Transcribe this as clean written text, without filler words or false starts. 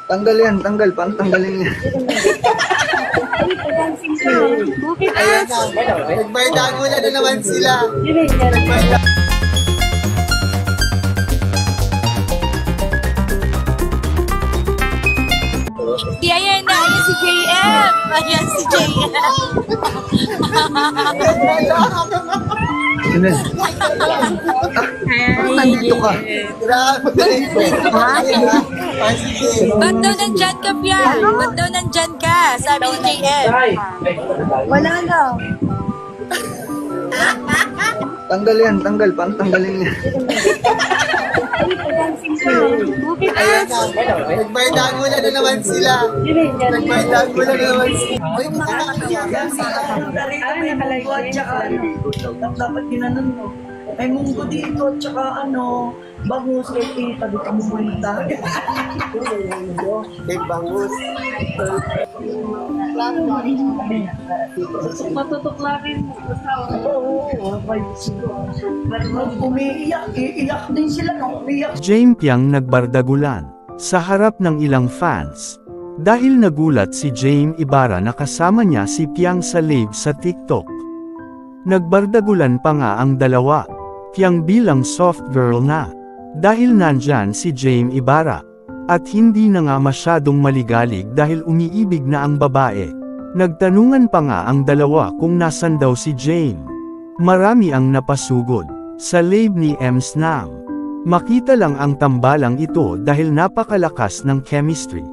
Tanggal yan, tanggal. Paano tanggalin niya? Ayan na. Nagbaydago na naman sila. Di ayan na, ayan si JM. Ayan si JM. Sino? Nandito ka. Grabe. Ba't daw nandyan ka, Pia? Ba't daw nandyan ka? Sabi ni JM. Wala lang. Tanggal yan, tanggal. Paano tanggalin niya? Ayan na. Nagbaydago na naman sila. Nagbaydago na naman sila. May munggo at saka dapat ginanon mo. May munggo dito at saka bangus kay tita. Di ka pumunta. Kay bangus. Matutuklarin mo. Oo. Umiiyak. Iiyak din sila nung umiiyak. Jane Piang nagbardagulan sa harap ng ilang fans dahil nagulat si Jane Ibarra na kasama niya si Piang sa live sa TikTok. Nagbardagulan pa nga ang dalawa, Piang bilang soft girl na, dahil nandyan si Jane Ibarra, at hindi na nga masyadong maligalig dahil umiibig na ang babae. Nagtanungan pa nga ang dalawa kung nasan daw si Jane. Marami ang napasugod sa live ni Snam. Makita lang ang tambalang ito dahil napakalakas ng chemistry.